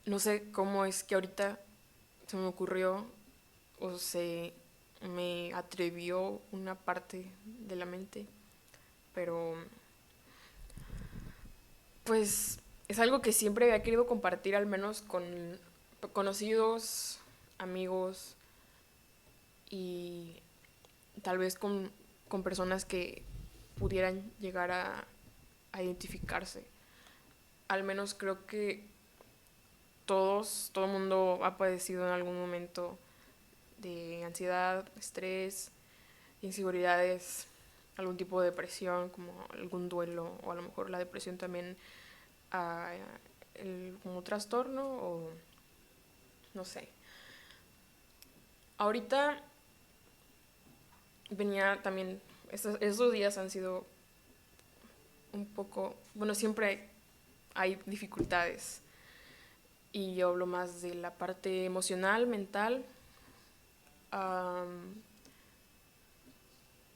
no sé cómo es que ahorita se me ocurrió o se me atrevió una parte de la mente, pero pues es algo que siempre había querido compartir, al menos con conocidos, amigos y tal vez con personas que pudieran llegar a identificarse. Al menos creo que todo el mundo ha padecido en algún momento de ansiedad, estrés, inseguridades, algún tipo de depresión, como algún duelo, o a lo mejor la depresión también a como trastorno, o no sé. Ahorita venía también, estos días han sido un poco, bueno, siempre hay dificultades y yo hablo más de la parte emocional, mental, um,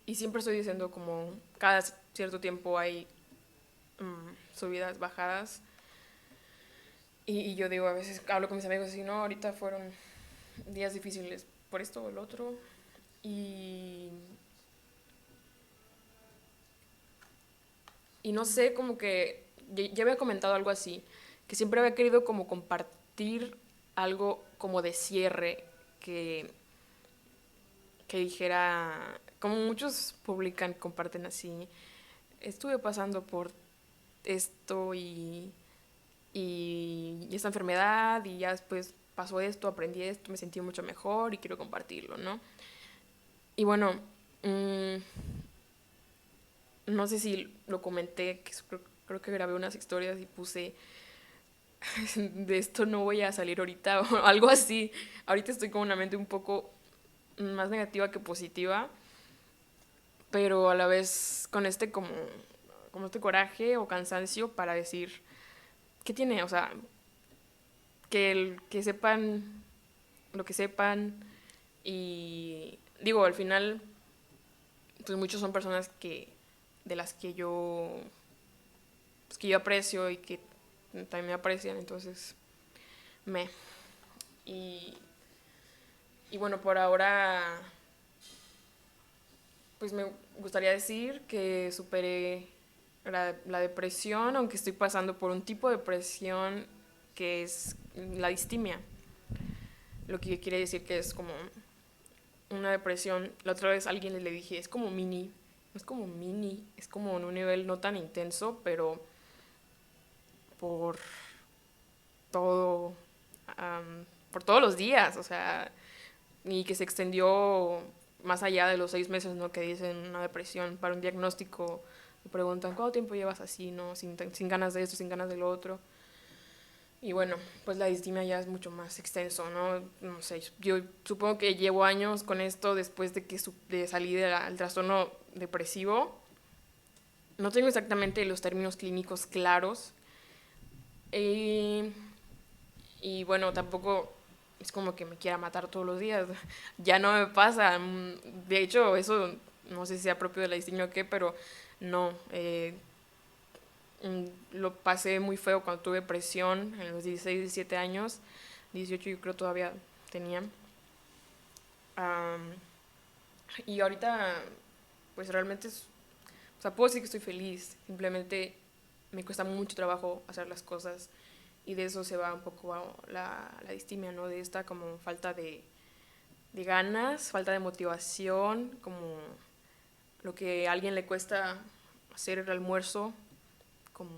y siempre estoy diciendo como cada cierto tiempo hay subidas, bajadas, y yo digo, a veces hablo con mis amigos así, no, ahorita fueron días difíciles por esto o el otro, y, y no sé, como que ya había comentado algo así, que siempre había querido como compartir algo como de cierre, que, que dijera, como muchos publican, comparten así, estuve pasando por esto y esta enfermedad y ya después pasó esto, aprendí esto, me sentí mucho mejor y quiero compartirlo, ¿no? Y bueno, mmm, no sé si lo comenté, que creo que grabé unas historias y puse de esto no voy a salir ahorita o algo así. Ahorita estoy con una mente un poco más negativa que positiva, pero a la vez con como este coraje o cansancio para decir, ¿qué tiene? O sea, que sepan lo que sepan y digo, al final, pues muchos son personas de las que yo aprecio y que también me aprecian, entonces me. Y, y bueno, por ahora, pues me gustaría decir que superé la depresión, aunque estoy pasando por un tipo de depresión que es la distimia, lo que quiere decir que es como una depresión. La otra vez a alguien le dije, es como mini, no es como mini, es como en un nivel no tan intenso, pero por todo, por todos los días, o sea, y que se extendió más allá de los 6 meses, ¿no? Que dicen una depresión. Para un diagnóstico me preguntan, ¿cuánto tiempo llevas así, no? Sin ganas de esto, sin ganas de lo otro. Y bueno, pues la distimia ya es mucho más extenso, ¿no? No sé, yo supongo que llevo años con esto después de que salí del trastorno depresivo. No tengo exactamente los términos clínicos claros. Eh, y bueno, tampoco es como que me quiera matar todos los días. Ya no me pasa. De hecho, eso no sé si sea propio de la distimia o qué, pero no. Lo pasé muy feo cuando tuve presión en los 16, 17 años. 18 yo creo todavía tenía. Um, y ahorita, pues realmente o sea, puedo decir que estoy feliz. Simplemente me cuesta mucho trabajo hacer las cosas. Y de eso se va un poco la distimia, ¿no? De esta como falta de ganas, falta de motivación, como lo que a alguien le cuesta hacer el almuerzo, como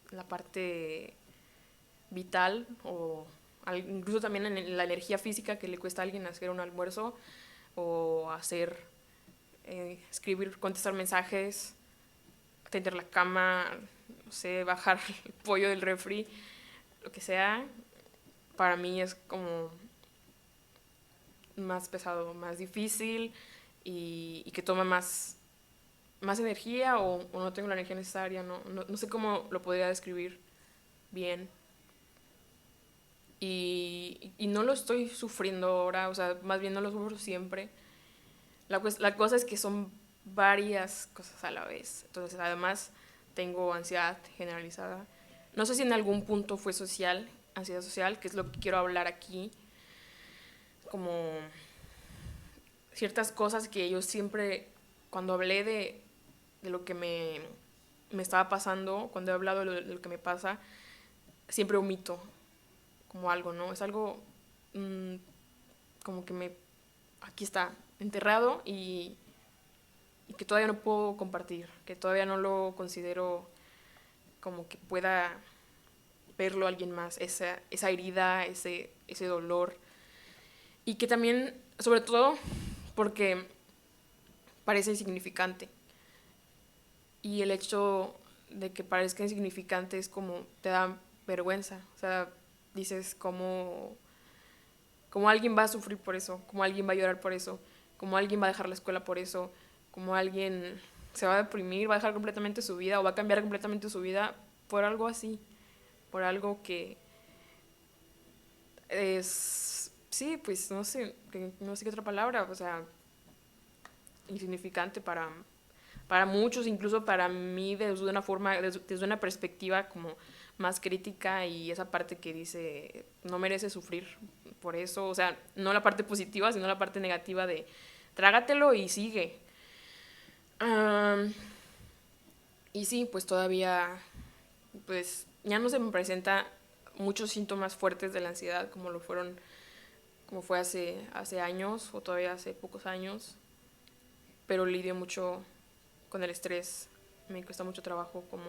la parte vital o incluso también en la energía física que le cuesta a alguien hacer un almuerzo o hacer, escribir, contestar mensajes, tender la cama, no sé, bajar el pollo del refri, lo que sea, para mí es como más pesado, más difícil y que toma más energía o no tengo la energía necesaria, no sé cómo lo podría describir bien. Y no lo estoy sufriendo ahora, o sea, más bien no lo sufro siempre. La cosa es que son varias cosas a la vez. Entonces, además, tengo ansiedad generalizada. No sé si en algún punto fue social, ansiedad social, que es lo que quiero hablar aquí, como ciertas cosas que yo siempre, cuando hablé de lo que me estaba pasando, cuando he hablado de lo que me pasa, siempre omito como algo, ¿no? Es algo como que aquí está, enterrado y que todavía no puedo compartir, que todavía no lo considero como que pueda verlo alguien más, esa herida, ese dolor. Y que también, sobre todo, porque parece insignificante. Y el hecho de que parezca insignificante es como te da vergüenza. O sea, dices como alguien va a sufrir por eso, como alguien va a llorar por eso, como alguien va a dejar la escuela por eso, como alguien se va a deprimir, va a dejar completamente su vida o va a cambiar completamente su vida por algo así, por algo que es, sí, pues no sé qué otra palabra, o sea, insignificante para muchos, incluso para mí desde una forma, desde una perspectiva como más crítica y esa parte que dice no merece sufrir por eso, o sea, no la parte positiva, sino la parte negativa de trágatelo y sigue. Um, y sí, pues todavía, pues ya no se me presenta muchos síntomas fuertes de la ansiedad como fue hace años o todavía hace pocos años, pero lidio mucho con el estrés, me cuesta mucho trabajo como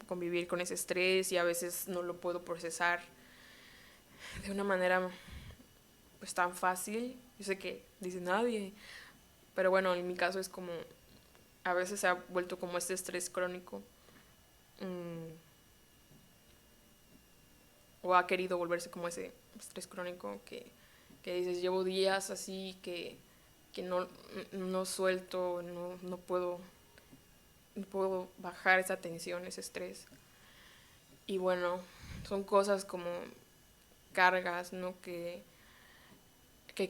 convivir con ese estrés y a veces no lo puedo procesar de una manera pues tan fácil. Yo sé que dice nadie, pero bueno, en mi caso es como a veces se ha vuelto como este estrés crónico o ha querido volverse como ese estrés crónico que dices llevo días así que no suelto, no puedo bajar esa tensión, ese estrés. Y bueno, son cosas como cargas, ¿no? Que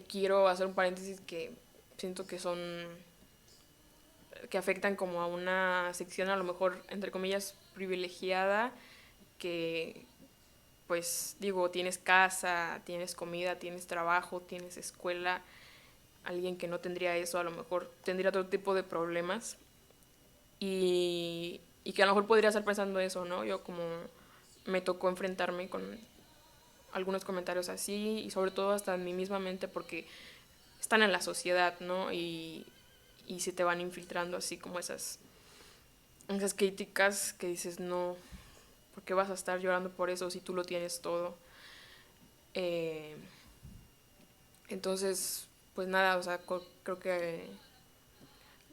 quiero hacer un paréntesis que siento que afectan como a una sección a lo mejor, entre comillas, privilegiada, que pues digo, tienes casa, tienes comida, tienes trabajo, tienes escuela, alguien que no tendría eso a lo mejor tendría otro tipo de problemas y que a lo mejor podría estar pensando eso, ¿no? Yo como me tocó enfrentarme con algunos comentarios así y sobre todo hasta en mi misma mente porque están en la sociedad, ¿no? Y se te van infiltrando así como esas críticas que dices, no, ¿por qué vas a estar llorando por eso si tú lo tienes todo? Eh, entonces, pues nada, o sea, creo que,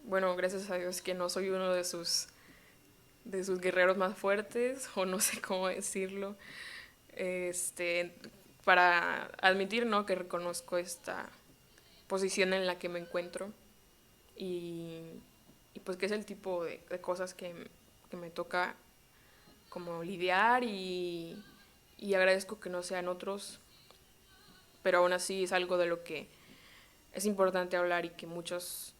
bueno, gracias a Dios que no soy uno de sus guerreros más fuertes, o no sé cómo decirlo, este, para admitir, ¿no? Que reconozco esta posición en la que me encuentro y, y pues que es el tipo de cosas que me toca como lidiar y agradezco que no sean otros, pero aún así es algo de lo que es importante hablar y que muchos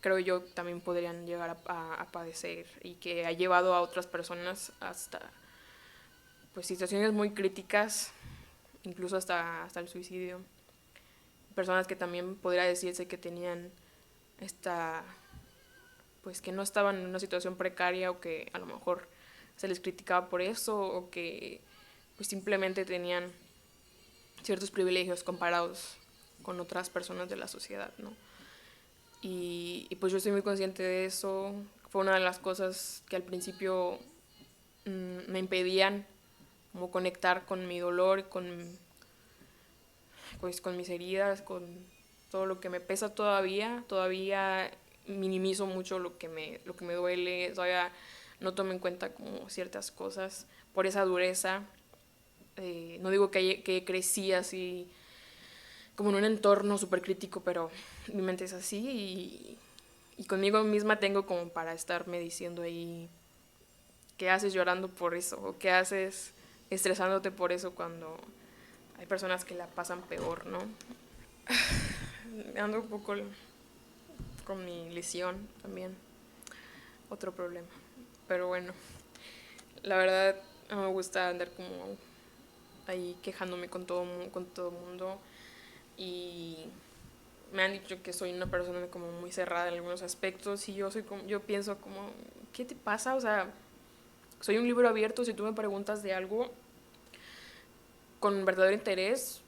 creo yo también podrían llegar a padecer y que ha llevado a otras personas hasta pues situaciones muy críticas, incluso hasta el suicidio. Personas que también podría decirse que tenían esta pues que no estaban en una situación precaria o que a lo mejor se les criticaba por eso o que pues simplemente tenían ciertos privilegios comparados con otras personas de la sociedad, ¿no? Pues yo estoy muy consciente de eso. Fue una de las cosas que al principio me impedían como conectar con mi dolor, pues, con mis heridas, con todo lo que me pesa todavía minimizo mucho lo que me duele, todavía no tomo en cuenta como ciertas cosas por esa dureza. No digo que crecí así como en un entorno súper crítico, pero mi mente es así y conmigo misma tengo como para estarme diciendo ahí qué haces llorando por eso o qué haces estresándote por eso cuando hay personas que la pasan peor, ¿no? Ando un poco con mi lesión también, otro problema. Pero bueno, la verdad No me gusta andar como ahí quejándome con todo mundo. Y me han dicho que soy una persona como muy cerrada en algunos aspectos y yo pienso como, ¿qué te pasa? O sea, soy un libro abierto. Si tú me preguntas de algo con verdadero interés,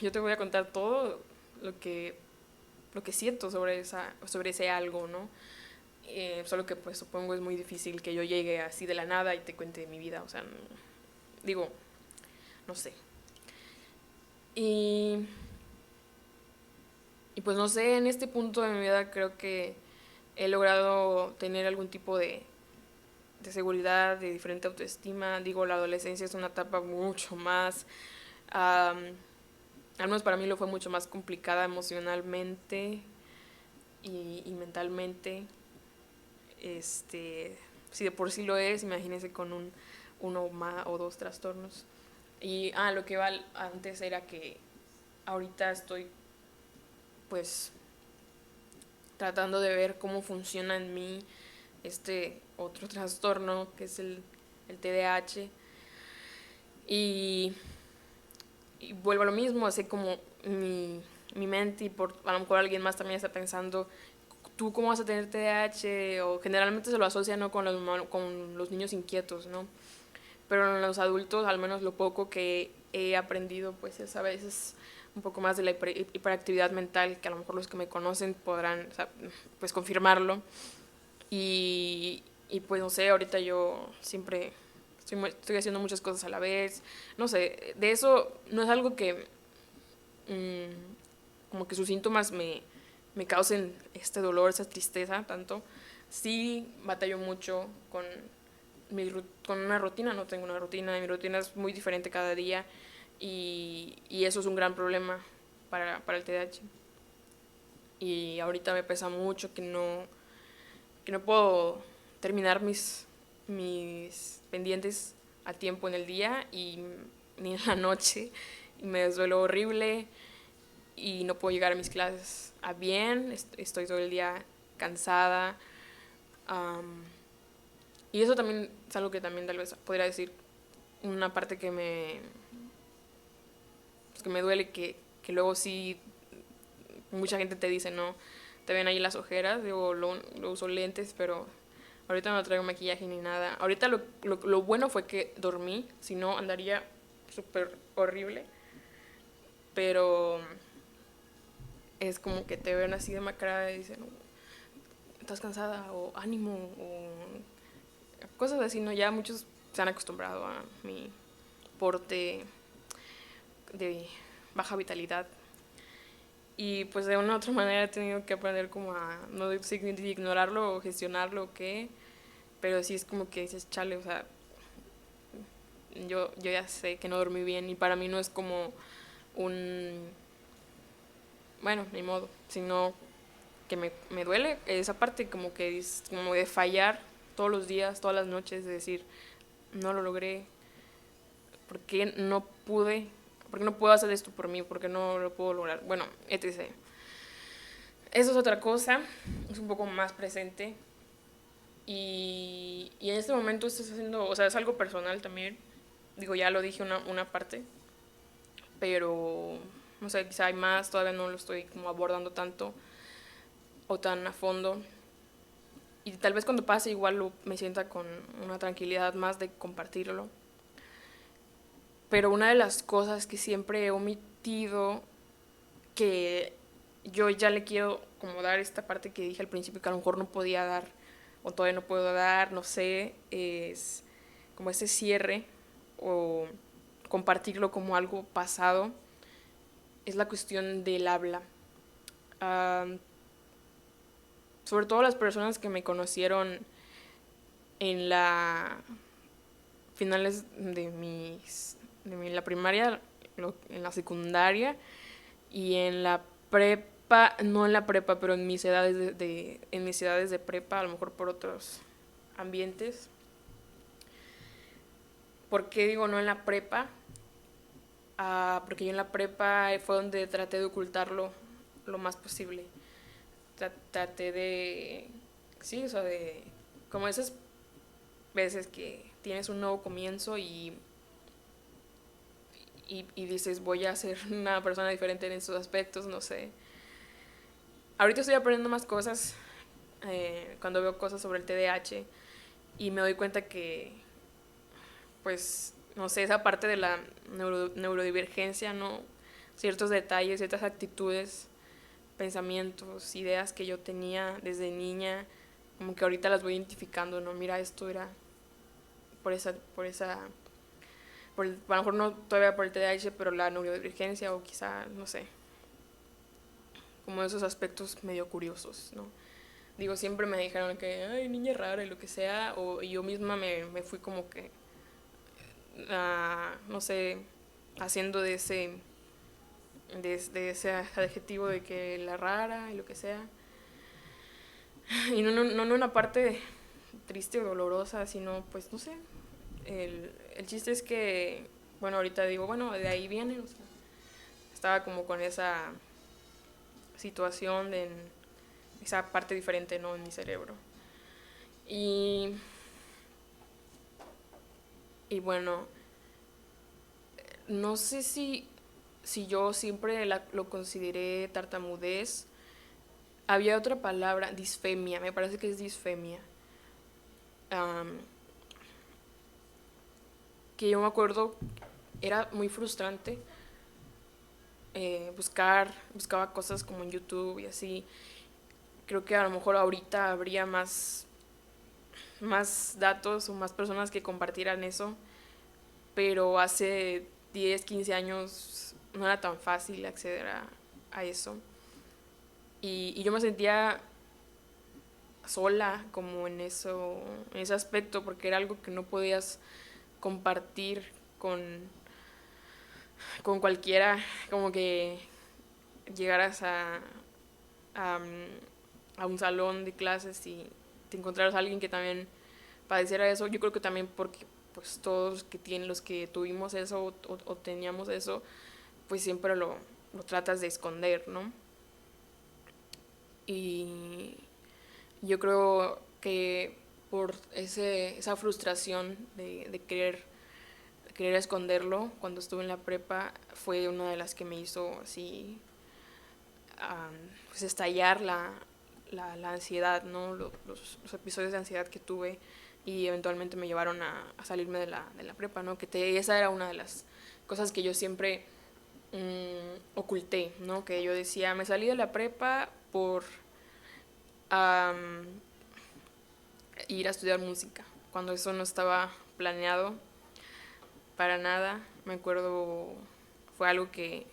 yo te voy a contar todo lo que, lo que siento sobre ese algo, ¿no? Solo que pues supongo es muy difícil que yo llegue así de la nada y te cuente mi vida, o sea, digo, no sé. Y, y pues no sé, en este punto de mi vida creo que he logrado tener algún tipo de seguridad, de diferente autoestima. Digo, la adolescencia es una etapa mucho más, um, al menos para mí lo fue mucho más complicada emocionalmente y mentalmente. Si de por sí lo es, imagínense con uno más o dos trastornos. Y lo que iba antes era que ahorita estoy pues tratando de ver cómo funciona en mí este otro trastorno que es el TDAH. Y, y vuelvo a lo mismo, así como mi mente y por a lo mejor alguien más también está pensando, ¿tú cómo vas a tener TDAH? O generalmente se lo asocia, ¿no?, con los niños inquietos, ¿no? Pero en los adultos, al menos lo poco que he aprendido, pues es a veces un poco más de la hiperactividad mental, que a lo mejor los que me conocen podrán, o sea, pues confirmarlo. Y pues no sé, ahorita yo siempre estoy haciendo muchas cosas a la vez. No sé, de eso no es algo que como que sus síntomas me causen este dolor, esa tristeza tanto. Sí batallo mucho con una rutina, no tengo una rutina, mi rutina es muy diferente cada día y eso es un gran problema para el TDAH. Y ahorita me pesa mucho que no puedo terminar mis pendientes a tiempo en el día y ni en la noche. Y me desvelo horrible y no puedo llegar a mis clases a bien. Estoy todo el día cansada. Um, y eso también es algo que también tal vez podría decir una parte pues que me duele, que luego sí mucha gente te dice, no, te ven ahí las ojeras, digo, lo uso lentes, pero ahorita no traigo maquillaje ni nada. Ahorita lo bueno fue que dormí, si no andaría súper horrible, pero es como que te ven así de macrada y dicen, estás cansada o ánimo o cosas así, ¿no? Ya muchos se han acostumbrado a mi porte de baja vitalidad. Y pues de una u otra manera he tenido que aprender como a no ignorarlo o gestionarlo o qué, pero sí es como que dices, chale, o sea, yo ya sé que no dormí bien y para mí no es como un, bueno, ni modo, sino que me duele esa parte como que es como de fallar todos los días, todas las noches, de decir, no lo logré, ¿por qué no pude? ¿Por qué no puedo hacer esto por mí? ¿Por qué no lo puedo lograr? Bueno, etc. Eso es otra cosa, es un poco más presente. Y en este momento estás haciendo, o sea, es algo personal también. Digo, ya lo dije una parte, pero no sé, quizá hay más, todavía no lo estoy como abordando tanto o tan a fondo. Y tal vez cuando pase igual me sienta con una tranquilidad más de compartirlo. Pero una de las cosas que siempre he omitido, que yo ya le quiero como dar esta parte que dije al principio que a lo mejor no podía dar o todavía no puedo dar, no sé, es como ese cierre o compartirlo como algo pasado, es la cuestión del habla. Um, Sobre todo las personas que me conocieron en la finales la primaria, en la secundaria y en la prepa, no en la prepa, pero en mis edades en mis edades de prepa, a lo mejor por otros ambientes. ¿Por qué digo no en la prepa? Porque yo en la prepa fue donde traté de ocultarlo lo más posible. Traté de, sí, o sea, de, como esas veces que tienes un nuevo comienzo y dices, voy a ser una persona diferente en estos aspectos, no sé. Ahorita estoy aprendiendo más cosas cuando veo cosas sobre el TDAH y me doy cuenta que, pues, no sé, esa parte de la neurodivergencia, ¿no? Ciertos detalles, ciertas actitudes, pensamientos, ideas que yo tenía desde niña, como que ahorita las voy identificando, ¿no? Mira, esto era a lo mejor no todavía por el TDAH, pero la neurodivergencia o quizá, no sé, como esos aspectos medio curiosos, ¿no? Digo, siempre me dijeron que, ay, niña rara y lo que sea, o yo misma me fui como que, no sé, haciendo de ese adjetivo de que la rara y lo que sea. Y no una parte triste o dolorosa, sino, pues, no sé. El chiste es que, bueno, ahorita digo, bueno, de ahí viene, o sea, estaba como con esa situación de esa parte diferente, ¿no? En mi cerebro. Y, y bueno, no sé si yo siempre lo consideré tartamudez. Había otra palabra, disfemia, me parece que es disfemia. Um, que yo me acuerdo, era muy frustrante buscaba cosas como en YouTube y así. Creo que a lo mejor ahorita habría más datos o más personas que compartieran eso, pero hace 10 15 años no era tan fácil acceder a eso. Y yo me sentía sola como en ese aspecto, porque era algo que no podías compartir con, con cualquiera, como que llegaras a, a un salón de clases y te encontraras a alguien que también padeciera eso. Yo creo que también porque pues todos los que tuvimos eso o teníamos eso, pues siempre lo tratas de esconder, ¿no? Y yo creo que por esa frustración de querer esconderlo cuando estuve en la prepa fue una de las que me hizo así pues estallar la ansiedad, ¿no? Los episodios de ansiedad que tuve y eventualmente me llevaron a salirme de la prepa, ¿no? Esa era una de las cosas que yo siempre oculté, ¿no? Que yo decía, me salí de la prepa por um, ir a estudiar música, cuando eso no estaba planeado para nada. Me acuerdo, fue algo que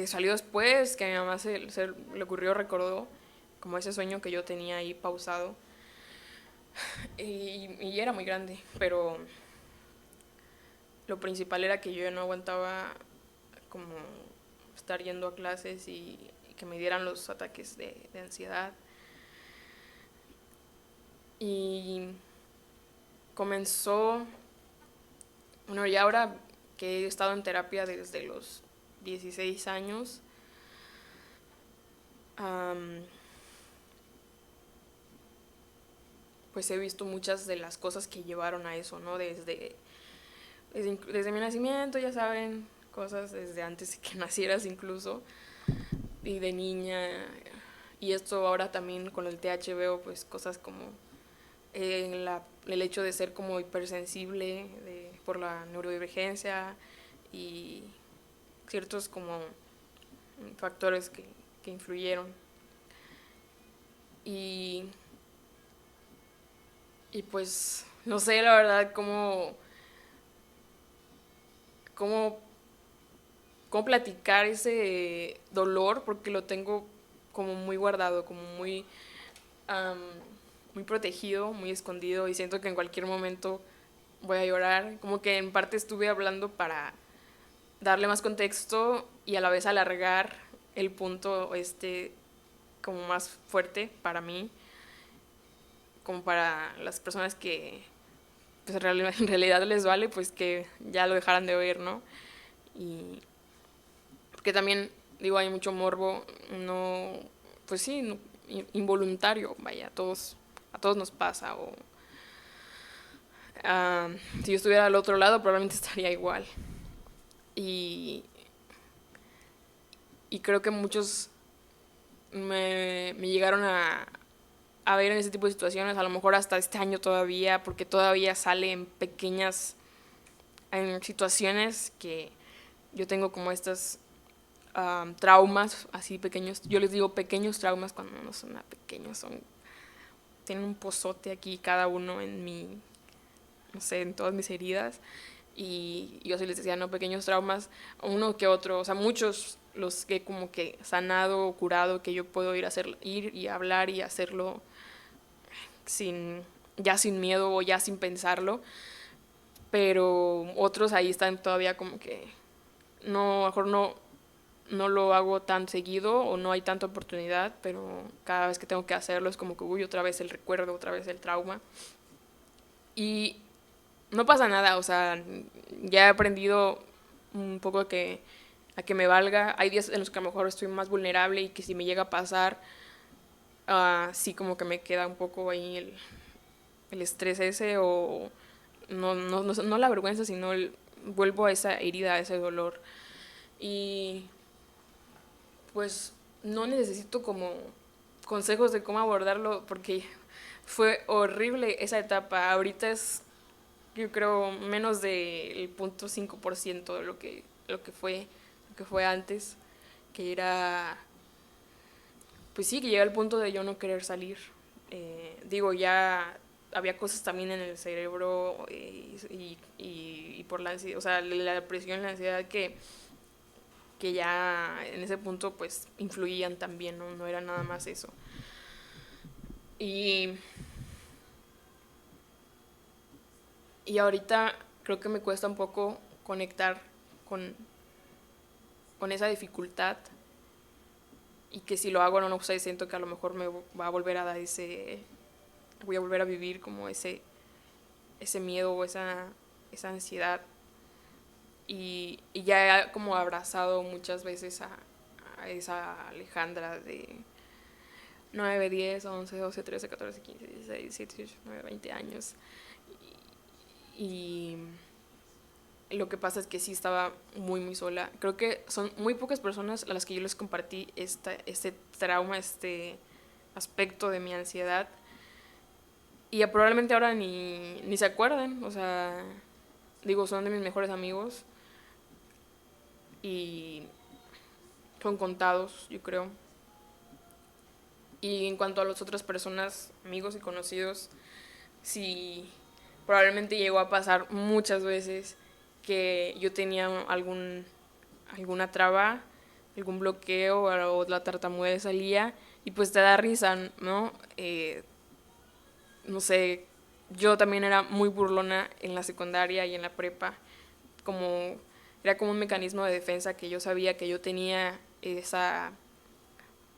salió después, que a mi mamá se le ocurrió, recordó como ese sueño que yo tenía ahí pausado. Y era muy grande, pero lo principal era que yo ya no aguantaba como estar yendo a clases y que me dieran los ataques de ansiedad. Y comenzó, bueno, ya ahora que he estado en terapia desde los 16 años, um, pues he visto muchas de las cosas que llevaron a eso, ¿no? Desde mi nacimiento, ya saben, cosas desde antes de que nacieras incluso, y de niña. Y esto ahora también con el TH veo pues cosas como el hecho de ser como hipersensible por la neurodivergencia y ciertos como factores que influyeron. Y, y pues no sé la verdad cómo, cómo platicar ese dolor porque lo tengo como muy guardado, como um, muy protegido, muy escondido y siento que en cualquier momento voy a llorar. Como que en parte estuve hablando para darle más contexto y a la vez alargar el punto como más fuerte para mí, como para las personas que pues en realidad les vale, pues que ya lo dejaran de oír, ¿no? Y porque también, digo, hay mucho morbo, no, pues sí, no, involuntario, vaya, a todos nos pasa, Ah, si yo estuviera al otro lado, probablemente estaría igual. Y, y creo que muchos me llegaron a ver en ese tipo de situaciones, a lo mejor hasta este año todavía, porque todavía sale en pequeñas en situaciones que yo tengo como estas traumas así pequeños. Yo les digo pequeños traumas cuando no son nada pequeños, tienen un pozote aquí cada uno en mi, no sé, en todas mis heridas. Y yo así les decía, no, pequeños traumas, uno que otro, o sea, muchos los que como que sanado o curado, que yo puedo ir y hablar y hacerlo sin, ya sin miedo o ya sin pensarlo, pero otros ahí están todavía como que no, a lo mejor no lo hago tan seguido o no hay tanta oportunidad, pero cada vez que tengo que hacerlo es como que, uy, otra vez el recuerdo, otra vez el trauma. Y no pasa nada, o sea, ya he aprendido un poco a que me valga. Hay días en los que a lo mejor estoy más vulnerable y que si me llega a pasar, sí como que me queda un poco ahí el estrés ese o no la vergüenza, sino vuelvo a esa herida, a ese dolor. Y pues no necesito como consejos de cómo abordarlo porque fue horrible esa etapa. Ahorita es, yo creo, menos del 0.5% de lo que fue antes, que era, pues sí, que llega al punto de yo no querer salir. Digo, ya había cosas también en el cerebro y por la ansiedad, o sea, la depresión, la ansiedad que ya en ese punto pues influían también, ¿no? No era nada más eso. Y, y ahorita creo que me cuesta un poco conectar con, con esa dificultad y que si lo hago no sé, siento que a lo mejor me va a volver a dar voy a volver a vivir como ese miedo o esa ansiedad y ya he como abrazado muchas veces a esa Alejandra de 9 10 11 12 13 14 15 16 17 18 19 20 años y lo que pasa es que sí estaba muy muy sola. Creo que son muy pocas personas a las que yo les compartí este trauma, este aspecto de mi ansiedad y probablemente ahora ni se acuerdan, o sea, digo, son de mis mejores amigos y son contados, yo creo. Y en cuanto a las otras personas, amigos y conocidos, sí, probablemente llegó a pasar muchas veces que yo tenía alguna traba, algún bloqueo o la tartamudez salía y pues te da risa, ¿no? No sé, yo también era muy burlona en la secundaria y en la prepa, como era como un mecanismo de defensa que yo sabía que yo tenía esa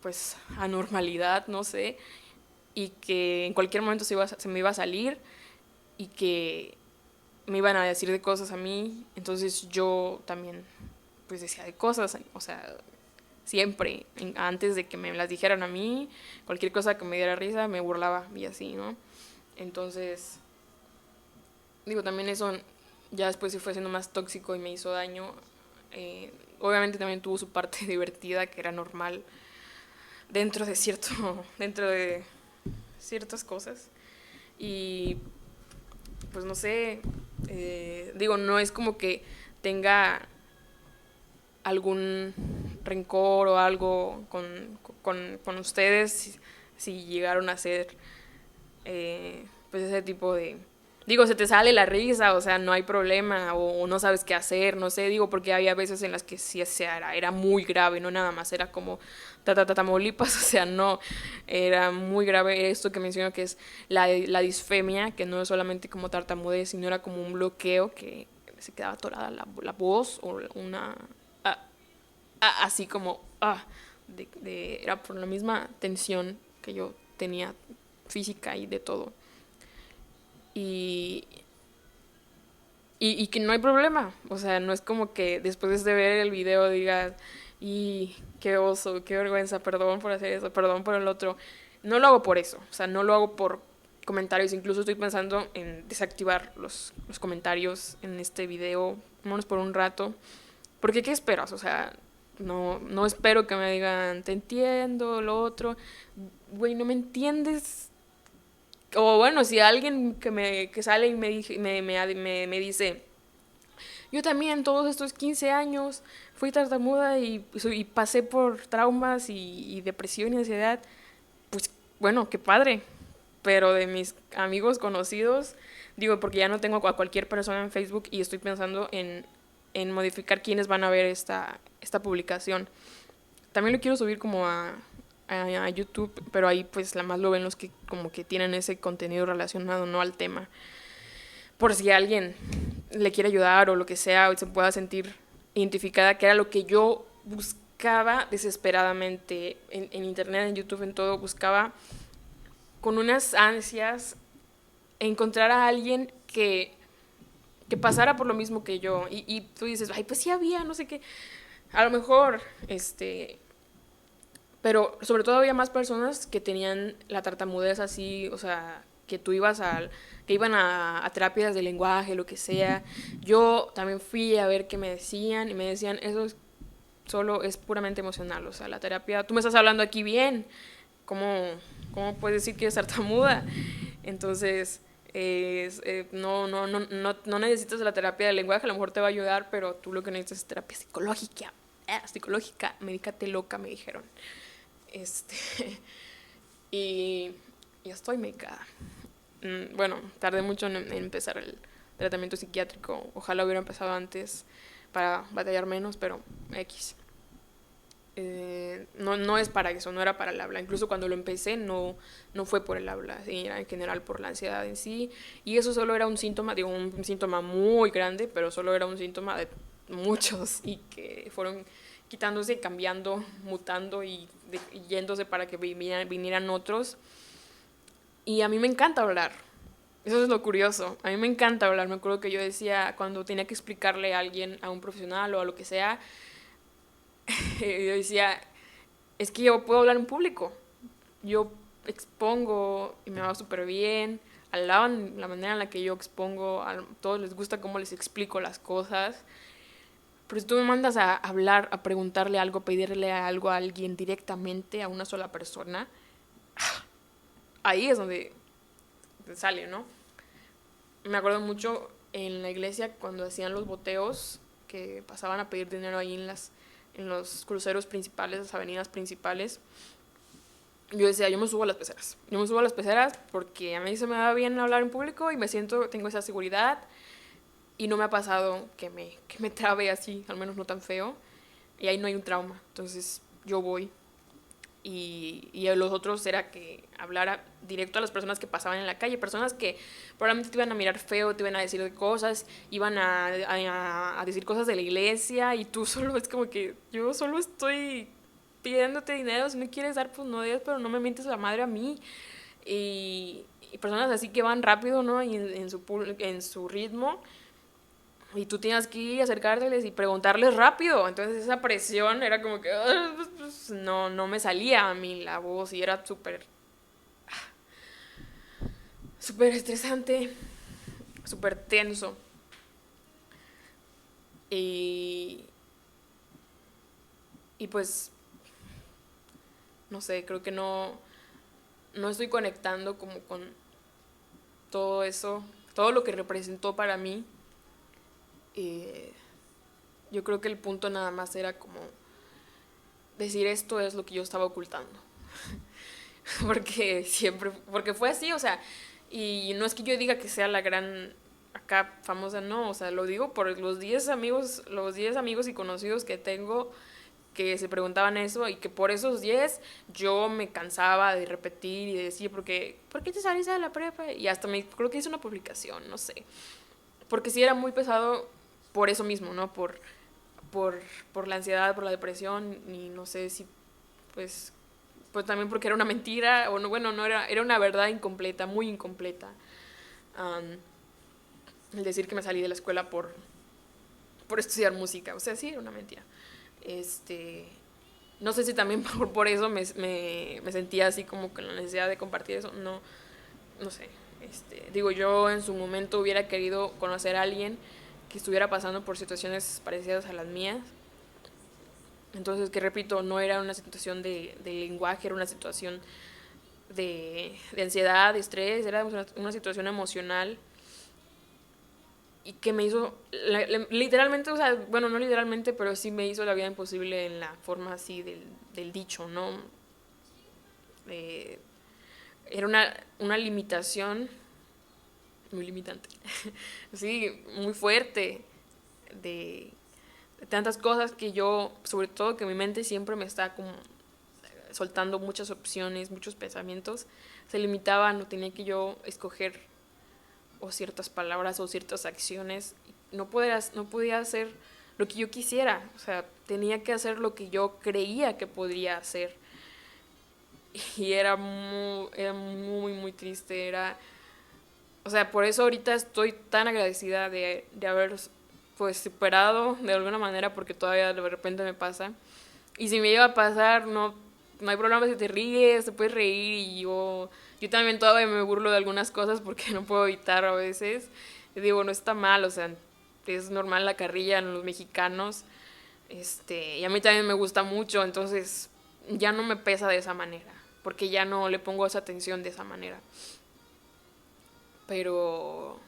pues anormalidad, no sé, y que en cualquier momento se me iba a salir y que me iban a decir de cosas a mí, entonces yo también pues decía de cosas, o sea, siempre, antes de que me las dijeran a mí, cualquier cosa que me diera risa, me burlaba y así, ¿no? Entonces, digo, también eso ya después se fue siendo más tóxico y me hizo daño. Obviamente también tuvo su parte divertida, que era normal dentro de dentro de ciertas cosas. Y pues no sé, digo, no es como que tenga algún rencor o algo con ustedes si llegaron a ser pues ese tipo de... Digo, se te sale la risa, o sea, no hay problema, o no sabes qué hacer, no sé, digo, porque había veces en las que sí era muy grave, no nada más, era como Tamaulipas, o sea, no, era muy grave esto que menciono que es la disfemia, que no es solamente como tartamudez, sino era como un bloqueo que se quedaba atorada la voz o ah, así como, era por la misma tensión que yo tenía física y de todo. Y, y que no hay problema, o sea, no es como que después de ver el video digas, y qué oso, qué vergüenza, perdón por hacer eso, perdón por el otro. No lo hago por eso, o sea, no lo hago por comentarios. Incluso estoy pensando en desactivar los comentarios en este video, menos por un rato. Porque ¿qué esperas? O sea, no espero que me digan, te entiendo, lo otro. Güey, no me entiendes. O bueno, si alguien que sale y me dice, yo también todos estos 15 años fui tartamuda y pasé por traumas y depresión y ansiedad, pues bueno, qué padre. Pero de mis amigos conocidos, digo, porque ya no tengo a cualquier persona en Facebook y estoy pensando en modificar quiénes van a ver esta publicación. También lo quiero subir como a YouTube, pero ahí pues la más lo ven los que como que tienen ese contenido relacionado, no al tema. Por si alguien le quiere ayudar o lo que sea, o se pueda sentir identificada, que era lo que yo buscaba desesperadamente en internet, en YouTube, en todo, buscaba con unas ansias encontrar a alguien que pasara por lo mismo que yo. Y tú dices, ay, pues sí había, no sé qué. A lo mejor, pero sobre todo había más personas que tenían la tartamudez así, o sea, que que iban a terapias de lenguaje, lo que sea. Yo también fui a ver qué me decían y me decían, solo es puramente emocional, o sea, la terapia, tú me estás hablando aquí bien, ¿cómo, cómo puedes decir que eres tartamuda? Entonces, no necesitas la terapia de lenguaje, a lo mejor te va a ayudar, pero tú lo que necesitas es terapia psicológica. Psicológica, medícate loca, me dijeron. Este, y ya estoy medicada. Bueno, tardé mucho en empezar el tratamiento psiquiátrico. Ojalá hubiera empezado antes para batallar menos, pero X. No es para eso, no era para el habla. Incluso cuando lo empecé no fue por el habla, era en general por la ansiedad en sí. Y eso solo era un síntoma, digo, un síntoma muy grande, pero solo era un síntoma de muchos y que fueron quitándose, cambiando, mutando y yéndose para que vinieran otros. Y a mí me encanta hablar. Eso es lo curioso. A mí me encanta hablar. Me acuerdo que yo decía, cuando tenía que explicarle a alguien, a un profesional o a lo que sea, yo decía, es que yo puedo hablar en público. Yo expongo y me va súper bien. Alaban la manera en la que yo expongo. A todos les gusta cómo les explico las cosas. Pero si tú me mandas a hablar, a preguntarle algo, pedirle algo a alguien directamente, a una sola persona, ahí es donde sale, ¿no? Me acuerdo mucho en la iglesia cuando hacían los boteos, que pasaban a pedir dinero ahí en los cruceros principales, las avenidas principales. Yo decía, yo me subo a las peceras. Yo me subo a las peceras porque a mí se me da bien hablar en público y tengo esa seguridad y no me ha pasado que me trabe así, al menos no tan feo. Y ahí no hay un trauma. Entonces yo voy. Y los otros era que hablara directo a las personas que pasaban en la calle, personas que probablemente te iban a mirar feo, te iban a decir cosas, iban a decir cosas de la iglesia y tú solo es como que yo solo estoy pidiéndote dinero, si no quieres dar pues no des, pero no me mientes la madre a mí. Y personas así que van rápido, ¿no? Y en su ritmo y tú tienes que ir a acercárteles y preguntarles rápido. Entonces esa presión era como que pues, no me salía a mí la voz y era súper estresante, súper tenso. Y, y pues, no sé, creo que no estoy conectando como con todo eso, todo lo que representó para mí. Yo creo que el punto nada más era como decir esto es lo que yo estaba ocultando. Porque fue así, o sea, y no es que yo diga que sea la gran acá famosa, no, o sea, lo digo por los 10 amigos y conocidos que tengo que se preguntaban eso y que por esos 10 yo me cansaba de repetir y de decir, ¿por qué te saliste de la prepa? Y hasta creo que hice una publicación, no sé. Porque sí era muy pesado por eso mismo, ¿no? Por, por la ansiedad, por la depresión y no sé si pues pues también porque era una mentira, o no, bueno, no era una verdad incompleta, muy incompleta. El decir que me salí de la escuela por estudiar música, o sea, sí, era una mentira. No sé si también por eso me sentía así como con la necesidad de compartir eso, no sé. Digo, yo en su momento hubiera querido conocer a alguien que estuviera pasando por situaciones parecidas a las mías. Entonces, que repito, no era una situación de lenguaje, era una situación de ansiedad, de estrés, era una situación emocional y que me hizo, literalmente, o sea, bueno, no literalmente, pero sí me hizo la vida imposible en la forma así del dicho, ¿no? Eh, Era una limitación muy limitante, sí, muy fuerte, de, de tantas cosas que yo, sobre todo que mi mente siempre me está como soltando muchas opciones, muchos pensamientos, se limitaban o tenía que yo escoger o ciertas palabras o ciertas acciones. No podía hacer lo que yo quisiera, o sea, tenía que hacer lo que yo creía que podría hacer. Y era muy triste, o sea, por eso ahorita estoy tan agradecida de haber pues superado de alguna manera, porque todavía de repente me pasa. Y si me iba a pasar, no hay problema si te ríes, te puedes reír y yo también todavía me burlo de algunas cosas porque no puedo evitar a veces. Y digo, no está mal, o sea, es normal la carrilla en los mexicanos. Y a mí también me gusta mucho, entonces ya no me pesa de esa manera, porque ya no le pongo esa atención de esa manera. Pero,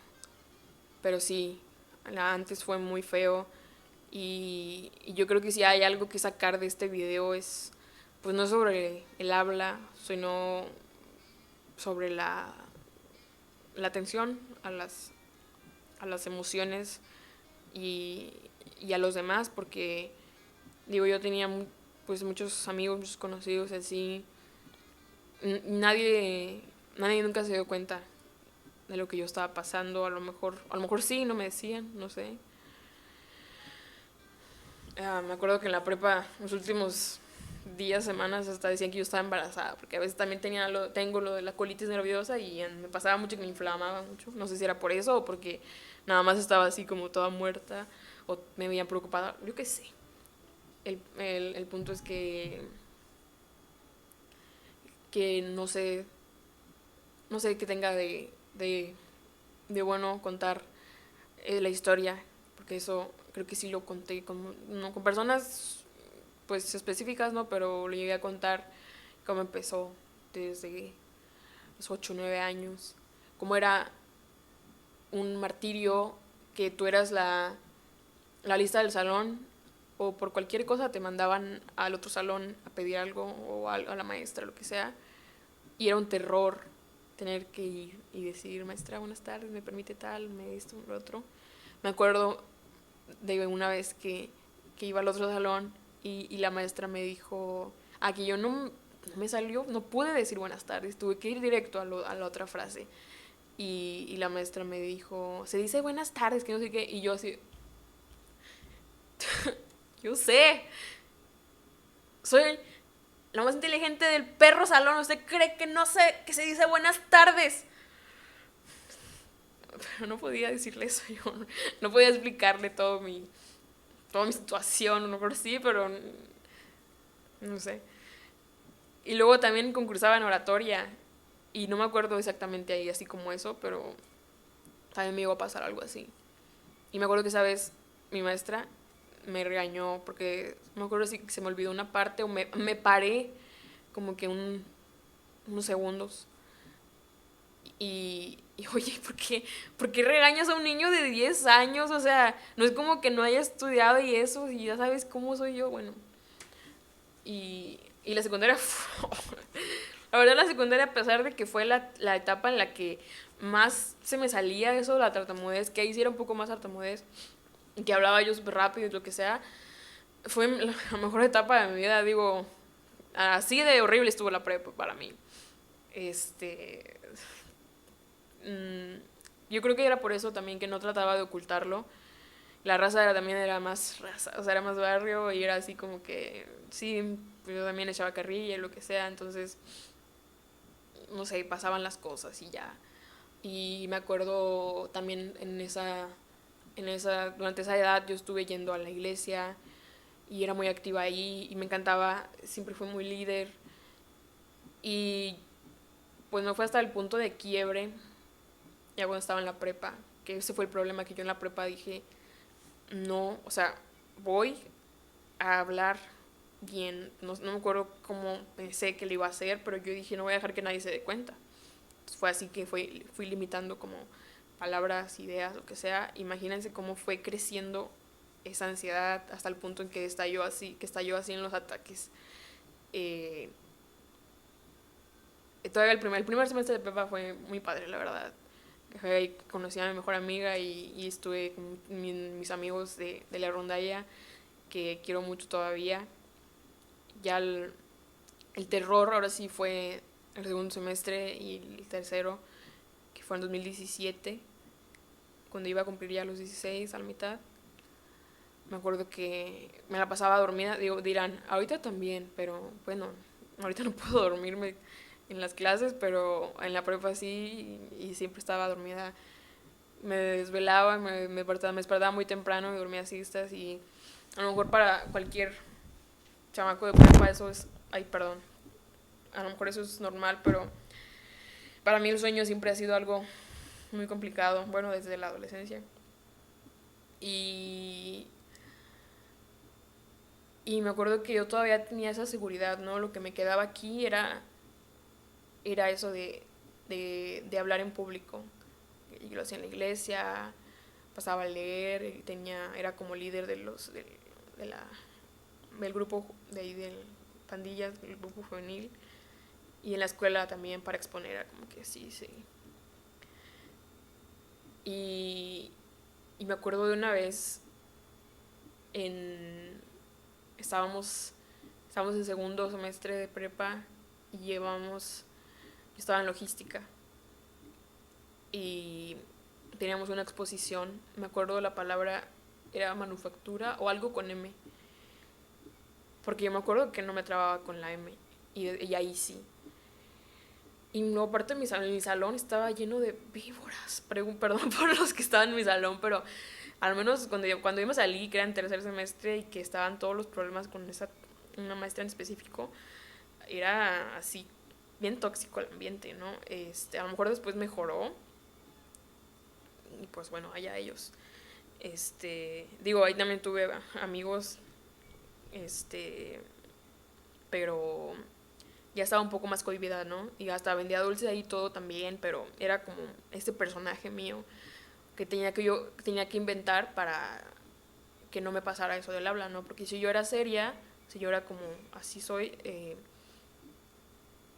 pero sí, antes fue muy feo y yo creo que si hay algo que sacar de este video es, pues no sobre el habla, sino sobre la atención a las emociones y, y a los demás, porque digo, yo tenía pues muchos amigos, muchos conocidos así, nadie, nadie nunca se dio cuenta de lo que yo estaba pasando, a lo mejor sí, no me decían, no sé. Me acuerdo que en la prepa, los últimos días, semanas, hasta decían que yo estaba embarazada, porque a veces también tengo lo de la colitis nerviosa y me pasaba mucho que me inflamaba mucho. No sé si era por eso o porque nada más estaba así como toda muerta o me veía preocupada, yo qué sé. El punto es que no sé qué tenga de bueno contar la historia, porque eso creo que sí lo conté no, con personas pues específicas, ¿no? Pero lo llegué a contar cómo empezó desde los 8 o 9 años, cómo era un martirio que tú eras la lista del salón o por cualquier cosa te mandaban al otro salón a pedir algo o a la maestra, lo que sea, y era un terror tener que ir y decir, maestra, buenas tardes, me permite tal, me esto, lo otro. Me acuerdo de una vez que iba al otro salón y la maestra me dijo, aquí yo no me salió, no pude decir buenas tardes, tuve que ir directo a la otra frase. Y la maestra me dijo, se dice buenas tardes, que no sé qué, y yo así, yo sé, soy la más inteligente del perro salón, usted cree que no sé que se dice buenas tardes. Pero no podía decirle eso, yo no podía explicarle toda mi situación, no por sí, pero no sé. Y luego también concursaba en oratoria. Y no me acuerdo exactamente ahí así como eso, pero también me iba a pasar algo así. Y me acuerdo que esa vez mi maestra me regañó porque no me acuerdo si se me olvidó una parte o me paré como que unos segundos. Oye, ¿por qué regañas a un niño de 10 años? O sea, no es como que no haya estudiado y eso, y ya sabes cómo soy yo. Bueno, y la secundaria, la verdad la secundaria, a pesar de que fue la etapa en la que más se me salía eso, la tartamudez, que ahí sí era un poco más tartamudez, que hablaba yo súper rápido y lo que sea, fue la mejor etapa de mi vida, digo, así de horrible estuvo la prepa para mí. Este, yo creo que era por eso también que no trataba de ocultarlo. La raza también era más raza, o sea, era más barrio y era así como que, sí, pues yo también echaba carrilla y lo que sea, entonces, no sé, pasaban las cosas y ya. Y me acuerdo también durante esa edad yo estuve yendo a la iglesia y era muy activa ahí y me encantaba, siempre fui muy líder y pues no fue hasta el punto de quiebre ya cuando estaba en la prepa, que ese fue el problema, que yo en la prepa dije, no, o sea, voy a hablar bien, no me acuerdo cómo pensé que lo iba a hacer, pero yo dije, no voy a dejar que nadie se dé cuenta. Entonces fue así que fui limitando como palabras, ideas, lo que sea. Imagínense cómo fue creciendo esa ansiedad hasta el punto en que estalló así en los ataques. Eh, Todavía el primer semestre de prepa fue muy padre, la verdad. Ahí conocí a mi mejor amiga y estuve con mis amigos de la rondalla, que quiero mucho todavía. Ya el terror ahora sí fue el segundo semestre y el tercero, que fue en 2017, cuando iba a cumplir ya los 16 a la mitad. Me acuerdo que me la pasaba dormida, digo, dirán, ahorita también, pero bueno, ahorita no puedo dormirme en las clases, pero en la prepa sí, y siempre estaba dormida. Me desvelaba, me despertaba muy temprano, me dormía siestas, y a lo mejor para cualquier chamaco de prepa eso es, ay, perdón, a lo mejor eso es normal, pero para mí el sueño siempre ha sido algo muy complicado, bueno, desde la adolescencia. Y, y me acuerdo que yo todavía tenía esa seguridad, ¿no? Lo que me quedaba aquí era eso de hablar en público. Yo lo hacía en la iglesia, pasaba a leer, era como líder de la, del grupo de ahí del pandillas, del grupo juvenil. Y en la escuela también para exponer, era como que sí, sí. Y, y me acuerdo de una vez en estábamos estábamos en segundo semestre de prepa y yo estaba en logística y teníamos una exposición, me acuerdo de la palabra, era manufactura o algo con M, porque yo me acuerdo que no me trababa con la M, y ahí sí. Y no, aparte mi salón estaba lleno de víboras. Perdón por los que estaban en mi salón, pero al menos cuando yo me salí, que era en tercer semestre y que estaban todos los problemas con una maestra en específico, era así, bien tóxico el ambiente, ¿no? A lo mejor después mejoró, y pues bueno, allá ellos. Digo, ahí también tuve amigos, este, pero ya estaba un poco más cohibida, ¿no? Y hasta vendía dulces ahí todo también, pero era como este personaje mío que tenía que inventar para que no me pasara eso del habla, ¿no? Porque si yo era seria, si yo era como así soy,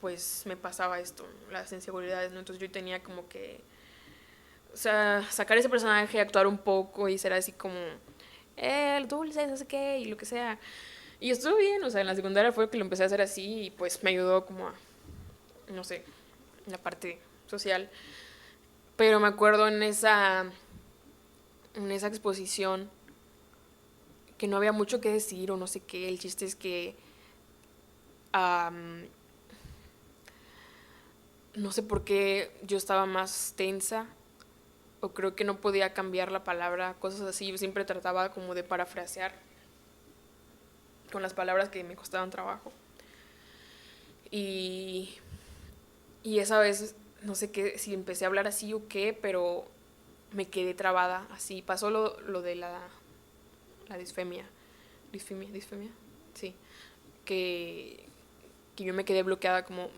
pues me pasaba esto, las inseguridades, ¿no? Entonces yo tenía como que, o sea, sacar ese personaje, actuar un poco y ser así como, el dulce, no sé qué, y lo que sea. Y estuvo bien, o sea, en la secundaria fue que lo empecé a hacer así y pues me ayudó como a, no sé, en la parte social. Pero me acuerdo en esa exposición que no había mucho que decir o no sé qué. El chiste es que um, no sé por qué yo estaba más tensa o creo que no podía cambiar la palabra, cosas así. Yo siempre trataba como de parafrasear con las palabras que me costaban trabajo. Y, y esa vez, no sé qué, si empecé a hablar así o qué, pero me quedé trabada. Así pasó lo de la disfemia. Disfemia, sí. Que, que yo me quedé bloqueada como...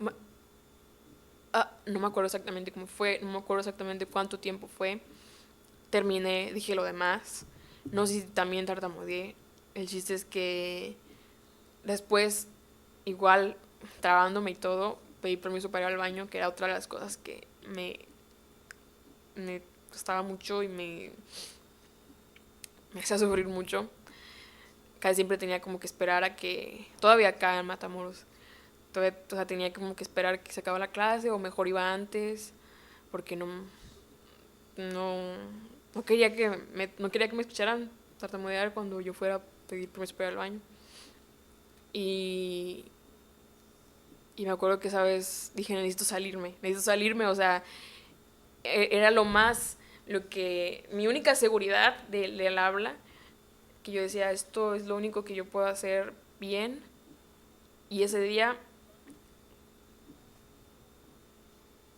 no me acuerdo exactamente cómo fue, no me acuerdo exactamente cuánto tiempo fue. Terminé, dije lo demás. No sé si también tartamudeé. El chiste es que después, igual, trabándome y todo, pedí permiso para ir al baño, que era otra de las cosas que me costaba mucho y me hacía sufrir mucho. Casi siempre tenía como que esperar a que... Todavía acá en Matamoros. Todavía, o sea, tenía como que esperar que se acabara la clase o mejor iba antes porque no, no quería que me escucharan tartamudear cuando yo fuera a pedir permiso para ir al baño. Y, y me acuerdo que esa vez dije, necesito salirme, o sea, era mi única seguridad del habla, que yo decía, esto es lo único que yo puedo hacer bien, y ese día,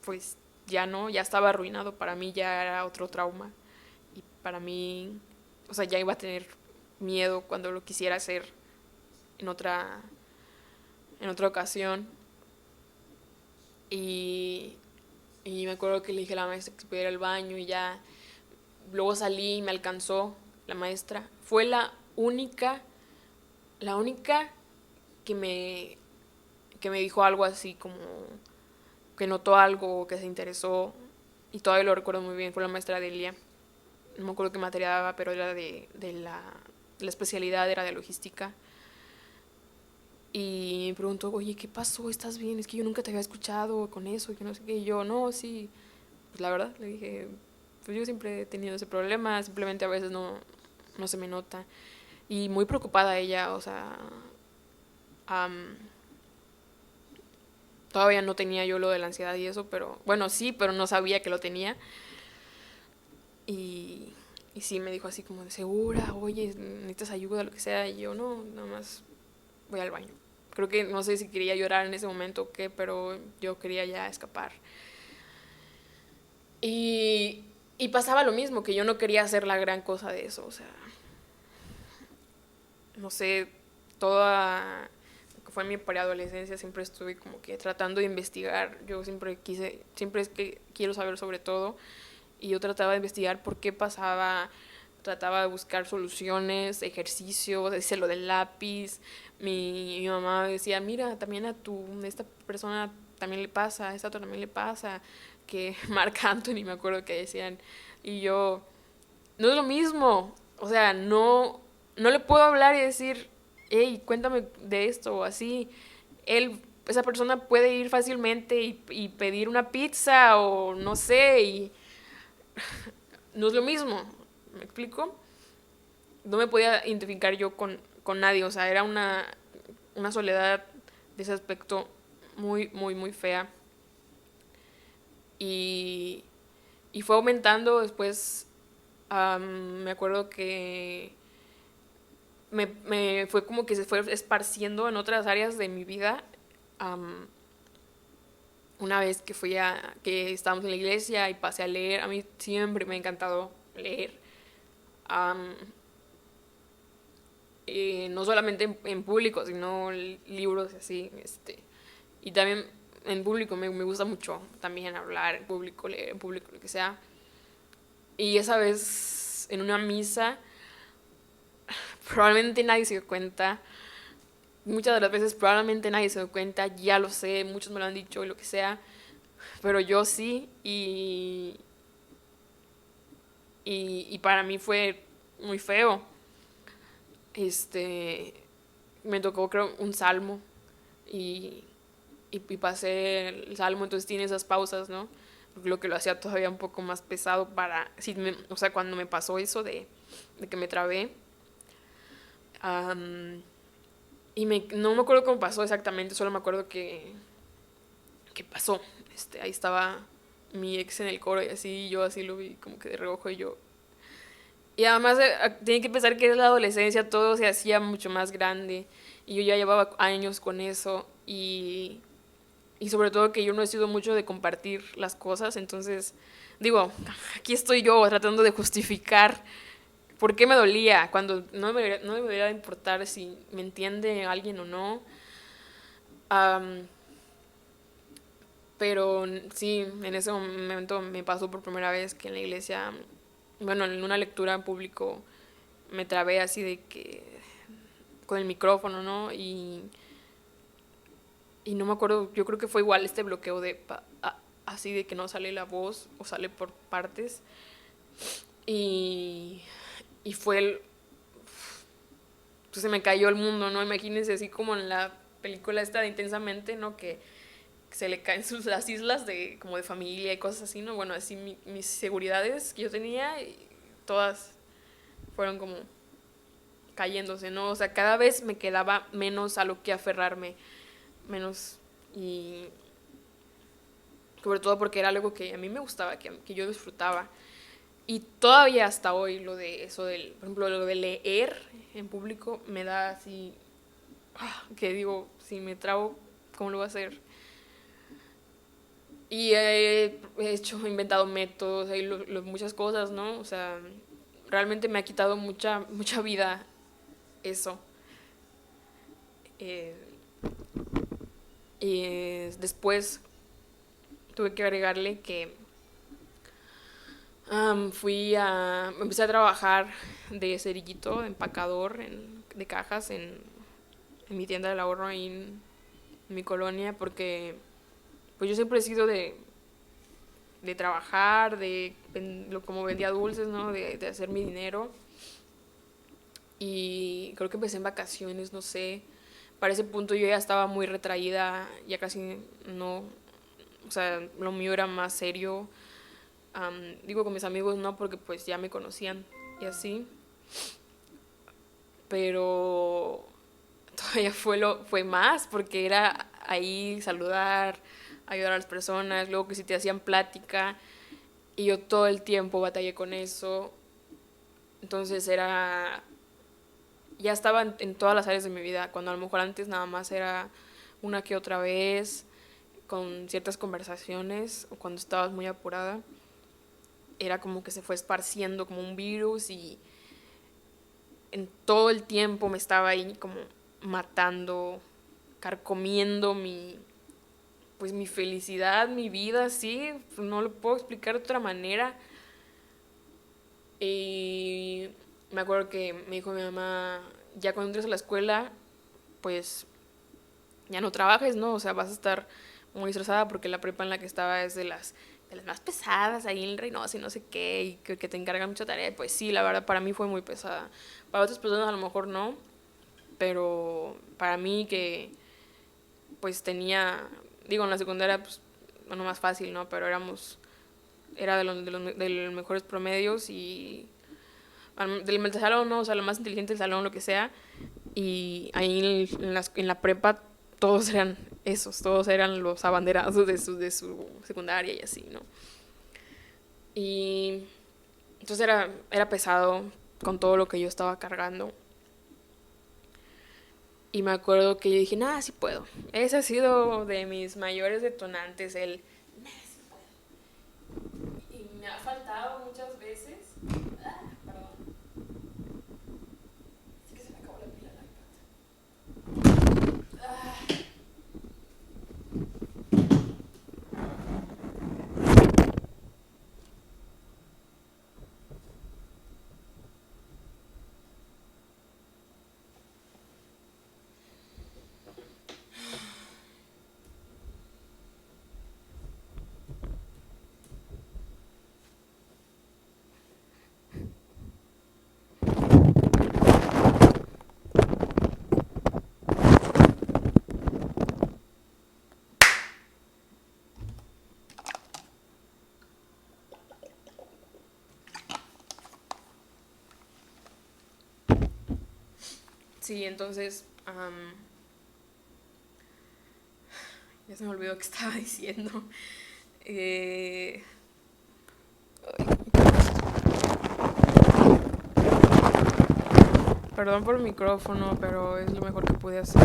pues, ya no, ya estaba arruinado, para mí ya era otro trauma. Y para mí, o sea, ya iba a tener miedo cuando lo quisiera hacer en otra, en otra ocasión. Y, y me acuerdo que le dije a la maestra que se pudiera ir al baño y ya. Luego salí y me alcanzó la maestra. Fue la única que que me dijo algo así como que notó algo, que se interesó. Y todavía lo recuerdo muy bien, fue la maestra Delia. No me acuerdo qué materia daba, pero era la especialidad era de logística. Y me preguntó, oye, ¿qué pasó? ¿Estás bien? Es que yo nunca te había escuchado con eso, que no sé qué. Y yo, no, sí. Pues la verdad, le dije, pues yo siempre he tenido ese problema, simplemente a veces no se me nota. Y muy preocupada ella, o sea, am, todavía no tenía yo lo de la ansiedad y eso, pero bueno, sí, pero no sabía que lo tenía. Y, y sí, me dijo así como de segura, oye, necesitas ayuda, lo que sea. Y yo, no, nada más voy al baño. Creo que no sé si quería llorar en ese momento o qué, pero yo quería ya escapar. Y, y pasaba lo mismo, que yo no quería hacer la gran cosa de eso, o sea, no sé, toda fue mi preadolescencia, siempre estuve como que tratando de investigar, yo siempre es que quiero saber sobre todo, y yo trataba de investigar por qué pasaba, trataba de buscar soluciones, ejercicios, decía lo del lápiz, mi mamá decía, mira, también esta persona también le pasa, a esta otra también le pasa, que Marc Anthony me acuerdo que decían, y yo, no es lo mismo, o sea, no le puedo hablar y decir, hey, cuéntame de esto o así. Esa persona puede ir fácilmente y pedir una pizza o no sé, y no es lo mismo, ¿me explico? No me podía identificar yo con nadie, o sea, era una soledad de ese aspecto muy, muy, muy fea. Y, y fue aumentando después, me acuerdo que me fue como que se fue esparciendo en otras áreas de mi vida. Am, una vez que estábamos en la iglesia y pasé a leer, a mí siempre me ha encantado leer. Am, no solamente en público, sino libros y así. Y también en público me gusta mucho también hablar en público, leer en público, lo que sea. Y esa vez en una misa, probablemente nadie se dio cuenta. Muchas de las veces probablemente nadie se dio cuenta, ya lo sé, muchos me lo han dicho y lo que sea, pero yo sí y para mí fue muy feo. Este, me tocó creo un salmo y, y pasé el salmo, entonces tiene esas pausas, ¿no? Lo que lo hacía todavía un poco más pesado para, o sea, cuando me pasó eso de que me trabé. am, no me acuerdo cómo pasó exactamente, solo me acuerdo que pasó. Ahí estaba mi ex en el coro y así, yo así lo vi como que de reojo y yo. Y además tiene que pensar que es la adolescencia, todo se hacía mucho más grande y yo ya llevaba años con eso y sobre todo que yo no he sido mucho de compartir las cosas, entonces digo, aquí estoy yo tratando de justificar por qué me dolía cuando no me debería importar si me entiende alguien o no. Um, Pero sí, en ese momento me pasó por primera vez que en la iglesia, bueno, en una lectura en público me trabé así de que con el micrófono, ¿no? Y no me acuerdo, yo creo que fue igual este bloqueo así de que no sale la voz o sale por partes. Y, y fue pues se me cayó el mundo, ¿no? Imagínense así como en la película esta de Intensamente, ¿no? Que se le caen las islas de como de familia y cosas así, ¿no? Bueno, así mis seguridades que yo tenía, y todas fueron como cayéndose, ¿no? O sea, cada vez me quedaba menos a lo que aferrarme, menos y sobre todo porque era algo que a mí me gustaba, que yo disfrutaba. Y todavía hasta hoy lo de eso del, por ejemplo, lo de leer en público me da así, que digo, si me trabo, ¿cómo lo voy a hacer? Y he hecho, he inventado métodos, hay muchas cosas, ¿no? O sea, realmente me ha quitado mucha vida eso. Eh, y después tuve que agregarle que empecé a trabajar de cerillito, de empacador de cajas en mi tienda del ahorro ahí en mi colonia, porque pues yo siempre he sido de trabajar, como vendía dulces, ¿no? De hacer mi dinero. Y creo que empecé en vacaciones, no sé. Para ese punto yo ya estaba muy retraída, ya casi no, o sea, lo mío era más serio. Digo con mis amigos no, porque pues ya me conocían y así. Pero todavía fue más, porque era ahí saludar, ayudar a las personas, luego que si te hacían plática, y yo todo el tiempo batallé con eso. Entonces ya estaba en todas las áreas de mi vida, cuando a lo mejor antes nada más era una que otra vez, con ciertas conversaciones, o cuando estabas muy apurada, era como que se fue esparciendo como un virus, y en todo el tiempo me estaba ahí como matando, carcomiendo pues mi felicidad, mi vida, sí, pues no lo puedo explicar de otra manera. Y me acuerdo que me dijo mi mamá, ya cuando entres a la escuela, pues ya no trabajes, ¿no? O sea, vas a estar muy estresada, porque la prepa en la que estaba es de las más pesadas ahí en el Reynosa y no sé qué, y que te encargan mucha tarea. Pues sí, la verdad para mí fue muy pesada. Para otras personas a lo mejor no, pero para mí, que pues tenía, digo, en la secundaria pues bueno, más fácil, ¿no? Pero era de los mejores promedios, y del salón, ¿no? O sea, lo más inteligente del salón, lo que sea. Y ahí en la prepa todos eran esos, todos eran los abanderados de su secundaria y así, ¿no? Y entonces era pesado con todo lo que yo estaba cargando. Y me acuerdo que yo dije, nada, sí puedo. Ese ha sido de mis mayores detonantes, y me ha faltado muchas veces. Perdón, sí que se me acabó la pila del iPad. Sí, entonces, ya se me olvidó qué estaba diciendo. Eh, Perdón por el micrófono, pero es lo mejor que pude hacer.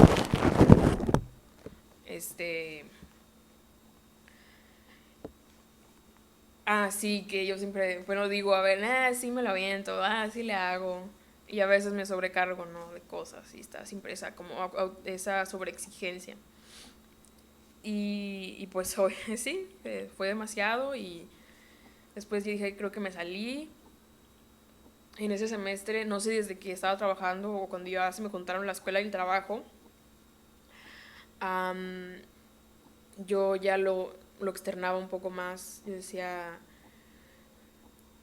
Este. Sí, que yo siempre, bueno, digo, a ver, sí me lo aviento, sí le hago. Y a veces me sobrecargo, ¿no? De cosas, y está siempre esa, como, esa sobreexigencia. Y pues hoy, sí, fue demasiado, y después dije, creo que me salí. En ese semestre, no sé, desde que estaba trabajando o cuando ya se me contaron la escuela y el trabajo, am, yo ya lo externaba un poco más. Yo decía,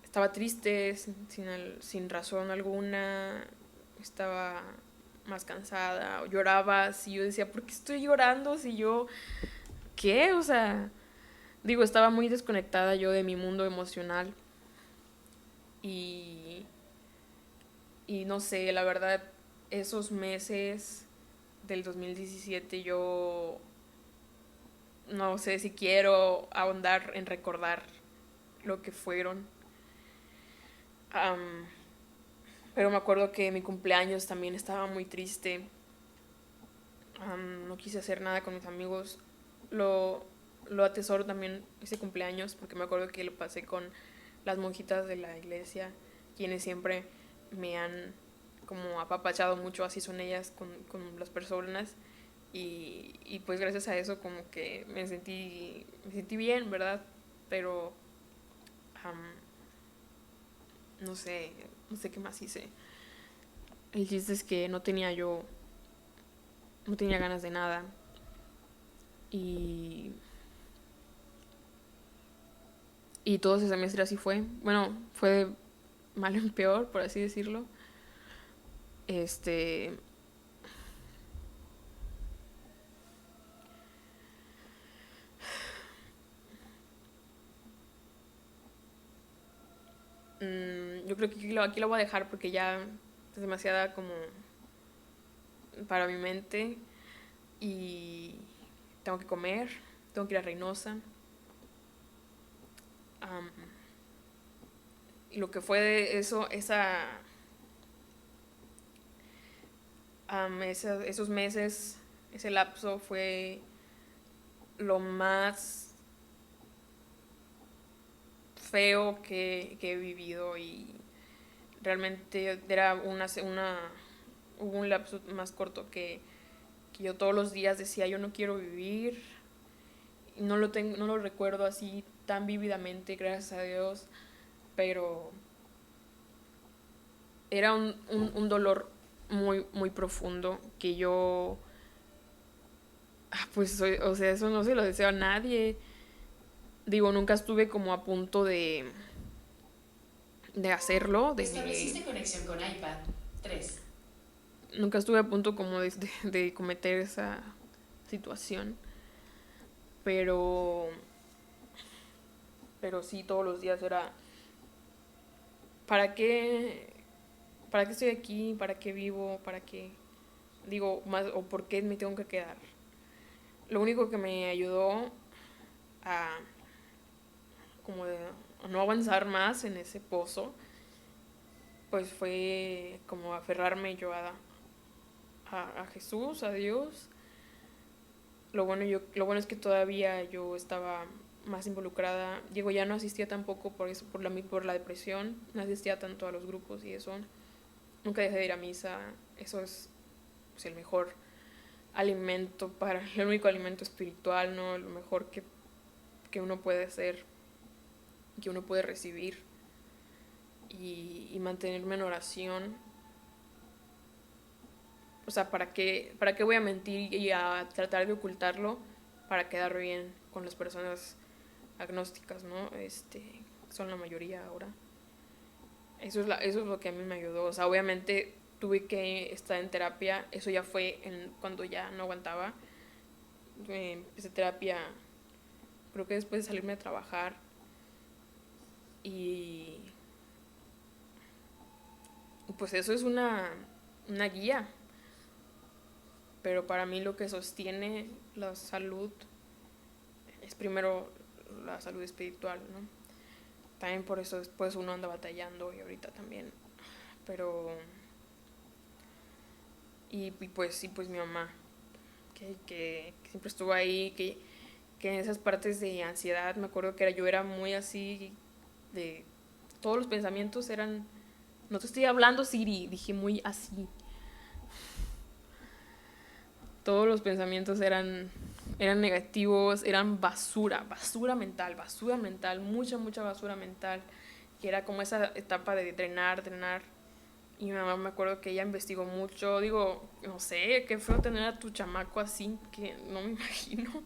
estaba triste, sin razón alguna, estaba más cansada, o lloraba. Si yo decía, ¿por qué estoy llorando? Si yo, ¿qué? O sea, digo, estaba muy desconectada yo de mi mundo emocional. Y, y no sé, la verdad, esos meses del 2017 yo no sé si quiero ahondar en recordar lo que fueron. Am, pero me acuerdo que mi cumpleaños también estaba muy triste. No quise hacer nada con mis amigos. Lo, lo atesoro también ese cumpleaños, porque me acuerdo que lo pasé con las monjitas de la iglesia, quienes siempre me han como apapachado mucho, así son ellas con las personas. Y pues gracias a eso como que me sentí bien, ¿verdad? Pero am, no sé, no sé qué más hice. El chiste es que no tenía ganas de nada. Y, y todo ese semestre así fue. Bueno, fue de malo en peor, por así decirlo. Este, yo creo que aquí lo voy a dejar porque ya es demasiada como para mi mente y tengo que comer, tengo que ir a Reynosa. Am, y lo que fue de eso, esos meses, ese lapso fue lo más feo que he vivido y realmente era hubo un lapso más corto que yo todos los días decía yo no quiero vivir, no lo recuerdo así tan vívidamente, gracias a Dios, pero era un dolor muy, muy profundo que yo, pues, o sea, eso no se lo deseo a nadie. Digo, nunca estuve como a punto de hacerlo, Estableciste conexión con iPad. 3. nunca estuve a punto como de cometer esa situación, pero, pero sí, todos los días era, ¿para qué, para qué estoy aquí? ¿Para qué vivo? ¿Para qué? Digo, más, o por qué me tengo que quedar. Lo único que me ayudó a como de a no avanzar más en ese pozo, pues fue como aferrarme yo a Jesús, a Dios. Lo bueno es que todavía yo estaba más involucrada. Digo, ya no asistía tampoco por eso, por la depresión, no asistía tanto a los grupos y eso. Nunca dejé de ir a misa. Eso es pues, el mejor alimento el único alimento espiritual, ¿no? Lo mejor que uno puede hacer, que uno puede recibir y mantenerme en oración. O sea, para qué voy a mentir y a tratar de ocultarlo para quedar bien con las personas agnósticas, ¿no? Son la mayoría ahora. Eso es lo que a mí me ayudó. O sea, obviamente tuve que estar en terapia. Eso ya fue cuando ya no aguantaba. Empecé terapia, creo que después de salirme a trabajar. Y pues eso es una guía. Pero para mí lo que sostiene la salud es primero la salud espiritual, ¿no? También por eso después uno anda batallando y ahorita también. Pero, y pues mi mamá, que siempre estuvo ahí, que en esas partes de ansiedad, me acuerdo que yo era muy así, de todos los pensamientos eran, no te estoy hablando Siri, dije muy así, todos los pensamientos eran negativos, eran basura mental, mucha, mucha basura mental, que era como esa etapa de drenar. Y mi mamá me acuerdo que ella investigó mucho, digo, no sé, qué feo tener a tu chamaco así, que no me imagino.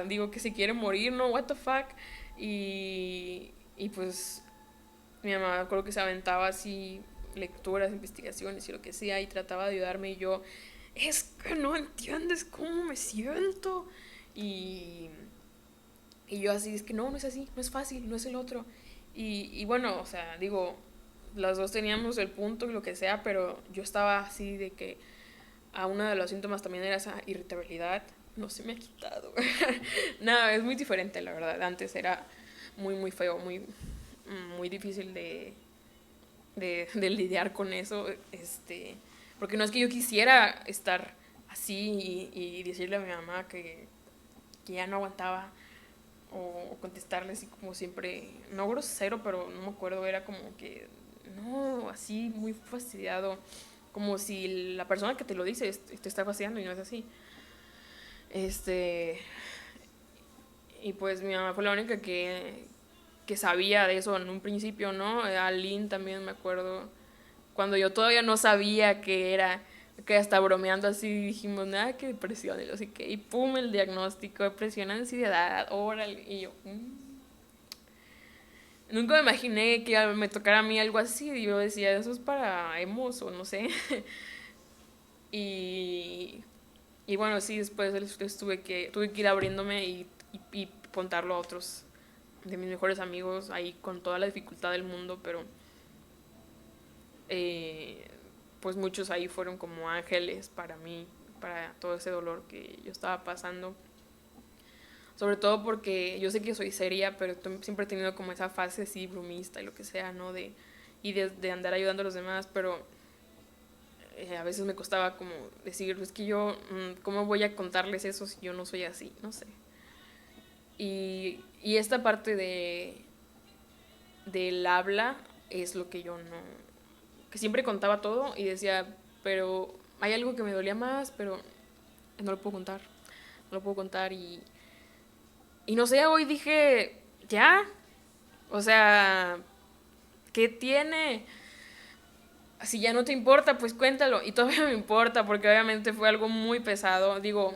Digo, que se quiere morir, ¿no? What the fuck. Y pues mi mamá me acuerdo que se aventaba así lecturas, investigaciones y lo que sea y trataba de ayudarme y yo, es que no entiendes cómo me siento. Y, y yo así, es que no, no es así, no es fácil, no es el otro. Y bueno, o sea, digo, las dos teníamos el punto y lo que sea, pero yo estaba así de que a uno de los síntomas también era esa irritabilidad. No se me ha quitado. Nada, es muy diferente, la verdad. Antes era muy, muy feo, muy difícil de lidiar con eso. Porque no es que yo quisiera estar así y decirle a mi mamá que ya no aguantaba, o contestarle así como siempre, no grosero, pero no me acuerdo, era como que, no, así muy fastidiado, como si la persona que te lo dice te está fastidiando y no es así. Este, y pues mi mamá fue la única que sabía de eso en un principio, ¿no? Aline también me acuerdo, cuando yo todavía no sabía qué era, que hasta bromeando así dijimos, nada, que depresión, y así que, y pum, el diagnóstico, depresión, ansiedad, órale, y yo, nunca me imaginé que me tocara a mí algo así, y yo decía, eso es para emos o no sé, y, y bueno, sí, después tuve que ir abriéndome y contarlo a otros de mis mejores amigos, ahí con toda la dificultad del mundo, pero eh, pues muchos ahí fueron como ángeles para mí, para todo ese dolor que yo estaba pasando. Sobre todo porque yo sé que soy seria, pero siempre he tenido como esa fase así brumista y lo que sea, ¿no? De andar ayudando a los demás, pero a veces me costaba como decir, es que yo, ¿cómo voy a contarles eso si yo no soy así? No sé. Y esta parte del habla es lo que yo no, que siempre contaba todo y decía, pero hay algo que me dolía más, pero no lo puedo contar, no lo puedo contar y no sé, hoy dije, ya, o sea, ¿qué tiene? Si ya no te importa, pues cuéntalo. Y todavía me importa, porque obviamente fue algo muy pesado. Digo,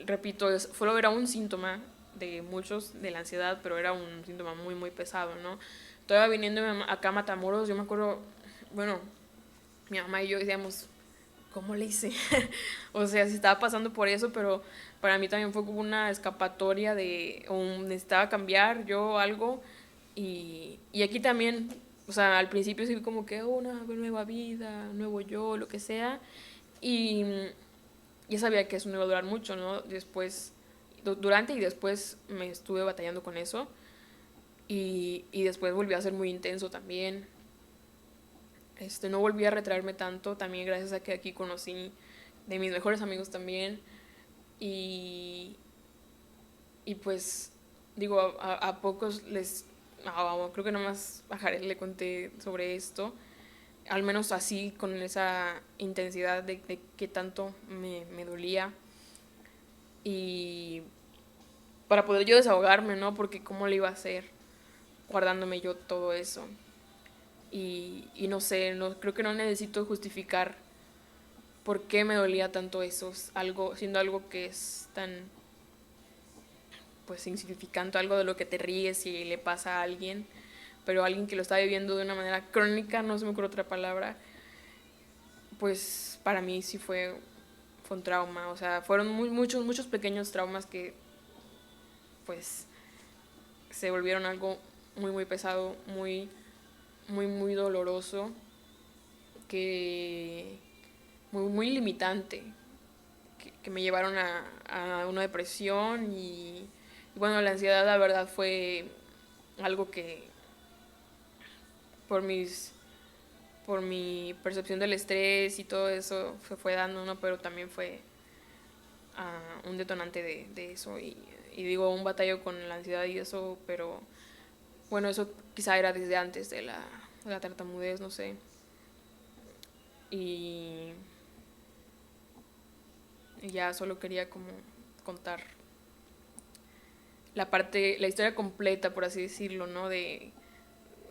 repito, era un síntoma de muchos de la ansiedad, pero era un síntoma muy, muy pesado, ¿no? Todavía viniendo acá a Matamoros, yo me acuerdo, bueno, mi mamá y yo decíamos, ¿cómo le hice? O sea, si estaba pasando por eso, pero para mí también fue como una escapatoria o necesitaba cambiar yo algo. Y aquí también, o sea, al principio sí como que una nueva vida, nuevo yo, lo que sea. Y ya sabía que eso no iba a durar mucho, ¿no? Después, durante y después me estuve batallando con eso. Y después volvió a ser muy intenso también. No volví a retraerme tanto, también gracias a que aquí conocí de mis mejores amigos también. Y, y pues, digo, a pocos creo que nomás a Jared le conté sobre esto, al menos así, con esa intensidad de que tanto me dolía. Y para poder yo desahogarme, ¿no? Porque cómo le iba a hacer guardándome yo todo eso. Y no sé, no, creo que no necesito justificar por qué me dolía tanto eso, siendo algo que es tan pues insignificante, algo de lo que te ríes si le pasa a alguien, pero alguien que lo está viviendo de una manera crónica, no se me ocurre otra palabra, pues para mí sí fue un trauma, o sea, fueron muchos, muchos pequeños traumas que pues se volvieron algo muy, muy pesado, muy, muy, muy doloroso, que muy, muy limitante, que me llevaron a una depresión y bueno, la ansiedad la verdad fue algo que por por mi percepción del estrés y todo eso se fue dando, ¿no? Pero también fue un detonante de eso y digo, un batallo con la ansiedad y eso, pero bueno, eso quizá era desde antes de la tartamudez, no sé. Y, y ya solo quería como contar la historia completa, por así decirlo, ¿no? De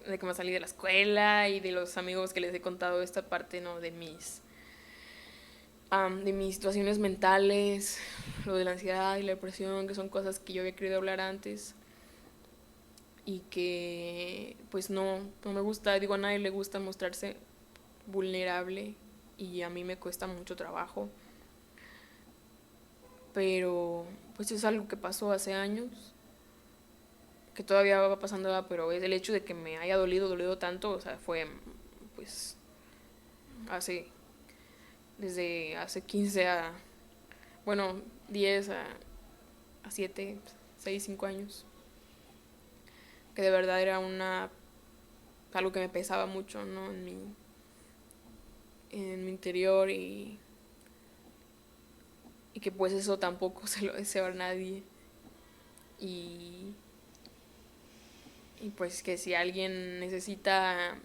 que me salí de la escuela y de los amigos que les he contado esta parte, ¿no? De mis situaciones mentales, lo de la ansiedad y la depresión, que son cosas que yo había querido hablar antes y que pues no me gusta, digo, a nadie le gusta mostrarse vulnerable y a mí me cuesta mucho trabajo, pero pues es algo que pasó hace años, que todavía va pasando, pero es el hecho de que me haya dolido tanto, o sea, fue pues hace desde hace 15 bueno, 10 a 7 6 5 años, que de verdad era algo que me pesaba mucho, ¿no? En mi interior y que pues eso tampoco se lo deseo a nadie. y, y pues que si alguien necesita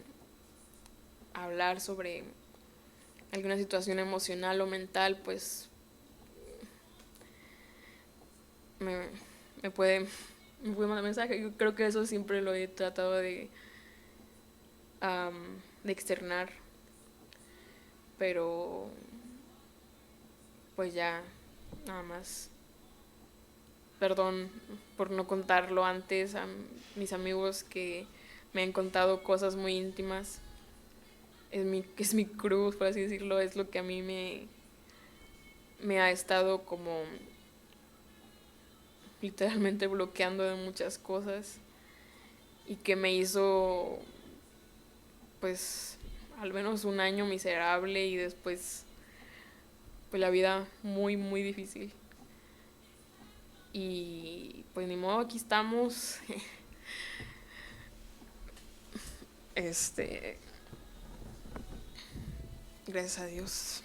hablar sobre alguna situación emocional o mental, pues me, me puede me puede mandar mensaje. Yo creo que eso siempre lo he tratado de externar, pero pues ya, nada más. Perdón por no contarlo antes a mis amigos que me han contado cosas muy íntimas. Es mi cruz, por así decirlo, es lo que a mí me ha estado como literalmente bloqueando de muchas cosas y que me hizo pues al menos un año miserable y después pues la vida muy muy difícil. Y pues ni modo, aquí estamos. Este, gracias a Dios.